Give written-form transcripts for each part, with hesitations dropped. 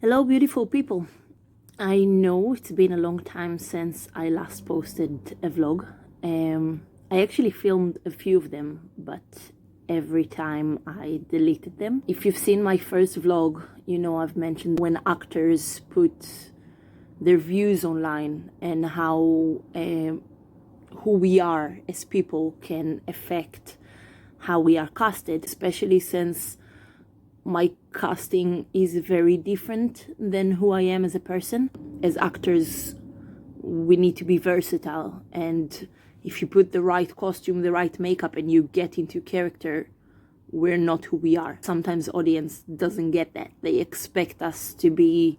Hello, beautiful people. I know it's been a long time since I last posted a vlog. I actually filmed a few of them, but every time I deleted them. If you've seen my first vlog, you know I've mentioned when actors put their views online and how who we are as people can affect how we are casted, especially since my casting is very different than who I am as a person. As actors, we need to be versatile, and if you put the right costume, the right makeup, and you get into character, we're not who we are. Sometimes audience doesn't get that. They expect us to be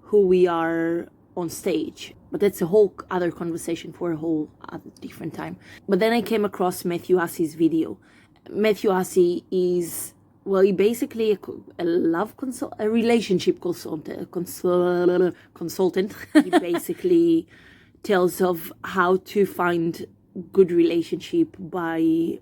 who we are on stage. But that's a whole other conversation for a whole other different time. But then I came across Matthew Hussey's video. Matthew Hussey is, well, he basically a relationship consultant. He basically tells of how to find good relationship by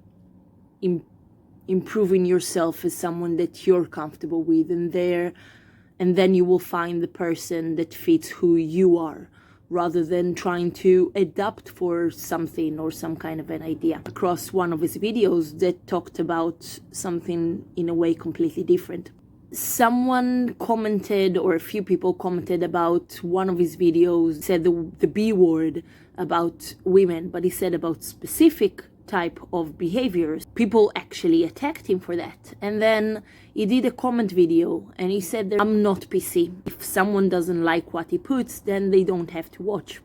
improving yourself as someone that you're comfortable with, and then you will find the person that fits who you are, rather than trying to adapt for something or some kind of an idea. Across one of his videos that talked about something in a way completely different. Someone commented, or a few people commented about one of his videos, said the B word about women, but he said about specific type of behaviors. People actually attacked him for that. And then he did a comment video and he said that I'm not PC. If someone doesn't like what he puts, then they don't have to watch.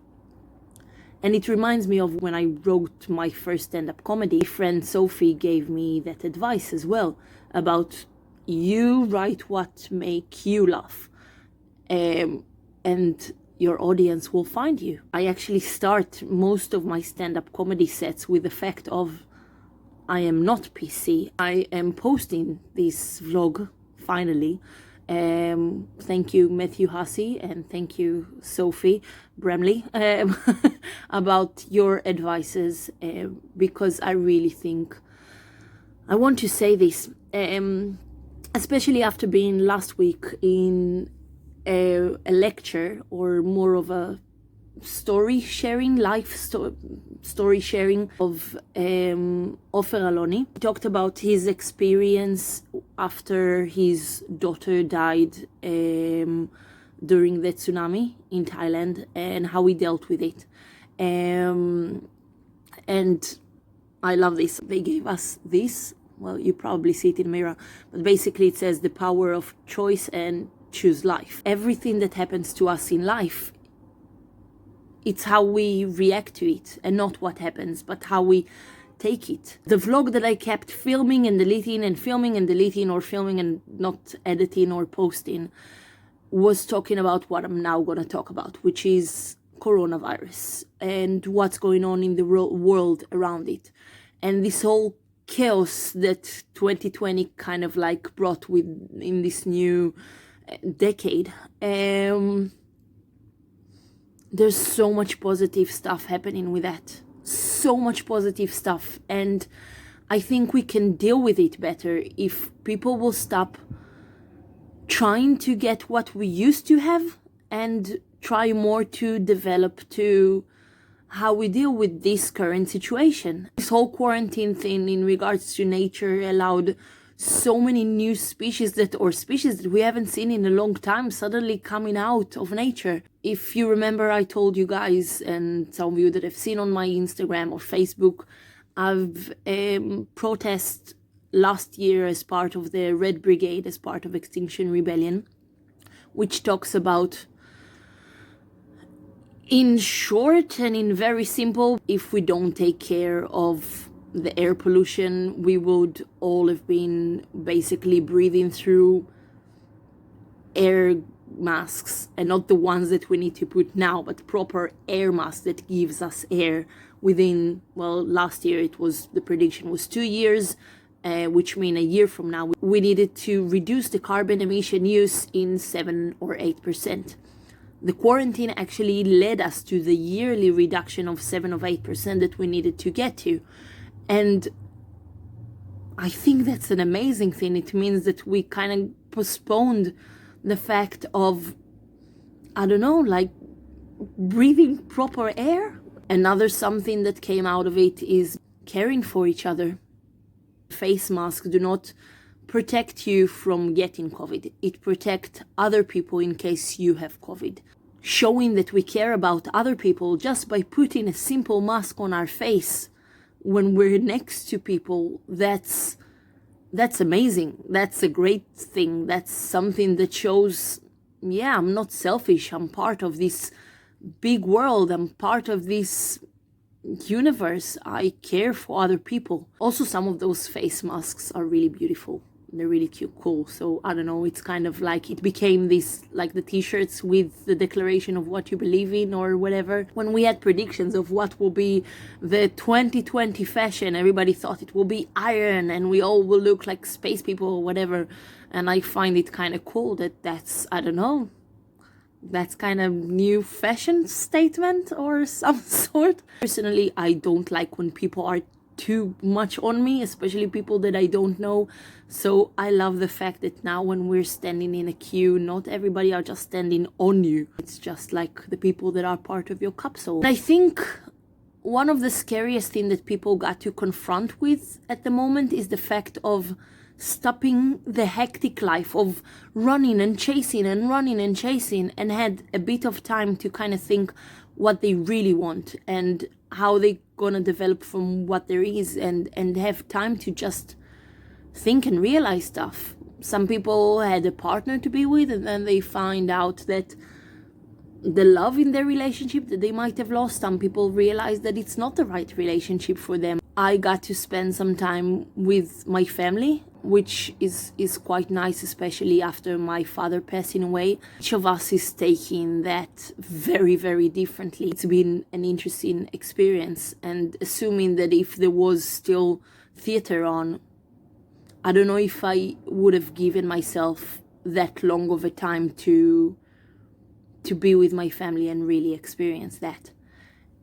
And it reminds me of when I wrote my first stand-up comedy. Friend Sophie gave me that advice as well, about you write what make you laugh, and your audience will find you. I actually start most of my stand-up comedy sets with the fact of I am not PC. I am posting this vlog finally. Thank you, Matthew Hussey, and thank you, Sophie Bramley, about your advices, because I really think I want to say this, especially after being last week in a lecture, or more of a story sharing, story sharing of Ofer Aloni. He talked about his experience after his daughter died during the tsunami in Thailand, and how he dealt with it. And I love this. They gave us this. Well, you probably see it in mirror, but basically it says the power of choice and choose life. Everything that happens to us in life, it's how we react to it, and not what happens, but how we take it. The vlog that I kept filming and deleting and filming and deleting, or filming and not editing or posting, was talking about what I'm now going to talk about, which is coronavirus and what's going on in the world around it, and this whole chaos that 2020 kind of like brought with in this new decade. There's so much positive stuff happening with that, so much positive stuff, and I think we can deal with it better if people will stop trying to get what we used to have and try more to develop to how we deal with this current situation. This whole quarantine thing in regards to nature allowed so many new species that we haven't seen in a long time suddenly coming out of nature. If you remember, I told you guys, and some of you that have seen on my Instagram or Facebook, I've protested last year as part of the Red Brigade, as part of Extinction Rebellion, which talks about, in short and in very simple, if we don't take care of the air pollution, we would all have been basically breathing through air masks, and not the ones that we need to put now, but proper air masks that gives us air within, well, last year it was, the prediction was 2 years, which mean a year from now we needed to reduce the carbon emission use in 7 or 8%. The quarantine actually led us to the yearly reduction of 7 or 8% that we needed to get to. And I think that's an amazing thing. It means that we kind of postponed the fact of, I don't know, like breathing proper air. Another something that came out of it is caring for each other. Face masks do not protect you from getting COVID. It protects other people in case you have COVID. Showing that we care about other people just by putting a simple mask on our face when we're next to people, that's amazing. That's a great thing. That's something that shows, yeah, I'm not selfish. I'm part of this big world. I'm part of this universe. I care for other people. Also, some of those face masks are really beautiful. They're really cute, cool. So I don't know, it's kind of like it became this, like the t-shirts with the declaration of what you believe in or whatever. When we had predictions of what will be the 2020 fashion, everybody thought it will be iron and we all will look like space people or whatever. And I find it kind of cool that that's, I don't know, that's kind of new fashion statement or some sort. Personally, I don't like when people are too much on me, especially people that I don't know. So I love the fact that now when we're standing in a queue, not everybody are just standing on you. It's just like the people that are part of your capsule. And I think one of the scariest things that people got to confront with at the moment is the fact of stopping the hectic life of running and chasing and running and chasing, and had a bit of time to kind of think what they really want and how they gonna develop from what there is, and have time to just think and realize stuff. Some people had a partner to be with, and then they find out that the love in their relationship that they might have lost, some people realize that it's not the right relationship for them. I got to spend some time with my family, which is quite nice, especially after my father passing away. Each of us is taking that very, very differently. It's been an interesting experience, and assuming that if there was still theater on, I don't know if I would have given myself that long of a time to be with my family and really experience that.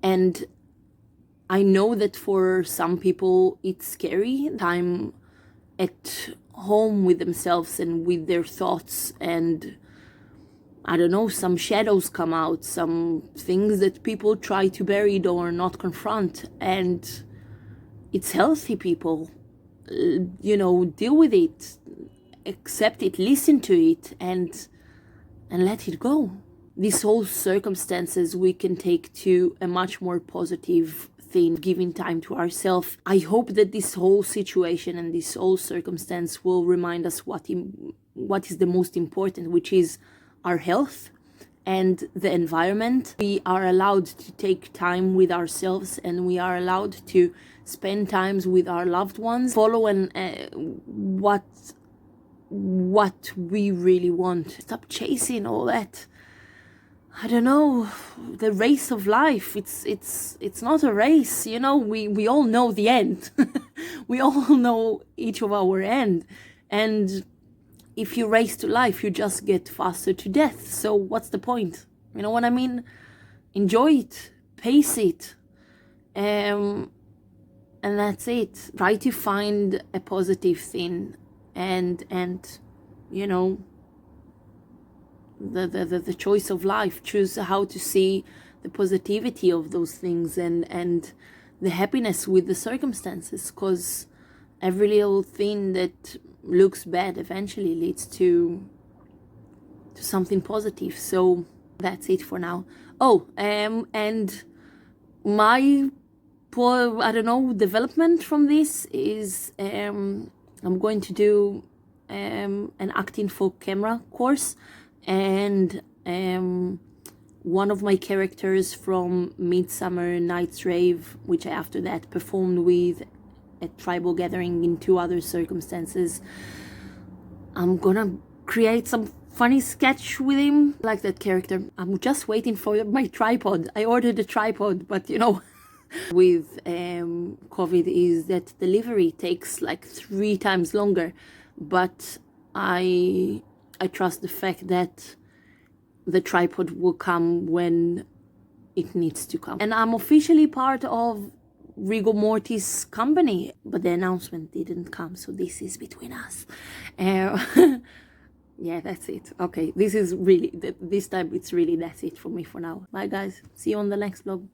And I know that for some people it's scary, time at home with themselves and with their thoughts, and I don't know, some shadows come out, some things that people try to bury or not confront, and it's healthy. People, you know, deal with it, accept it, listen to it, and let it go. These whole circumstances we can take to a much more positive thing, giving time to ourselves. I hope that this whole situation and this whole circumstance will remind us what is the most important, which is our health and the environment. We are allowed to take time with ourselves, and we are allowed to spend times with our loved ones, follow what we really want. Stop chasing all that, I don't know, the race of life. It's not a race, you know. We all know the end. We all know each of our end, and if you race to life, you just get faster to death. So what's the point? You know what I mean? Enjoy it, pace it, and that's it. Try to find a positive thing, and you know, the choice of life. Choose how to see the positivity of those things and the happiness with the circumstances, because every little thing that looks bad eventually leads to something positive. So that's it for now. And my I don't know, development from this is I'm going to do an acting for camera course, and one of my characters from Midsummer Night's Rave, which I after that performed with at tribal gathering in 2 other circumstances, I'm gonna create some funny sketch with him, like that character. I'm just waiting for my tripod. I ordered a tripod, but you know, with COVID is that delivery takes like 3 times longer, but I trust the fact that the tripod will come when it needs to come. And I'm officially part of Rigor Mortis company, but the announcement didn't come, so this is between us. Yeah, that's it. Okay, this is really, this time it's really, that's it for me for now. Bye guys, see you on the next vlog.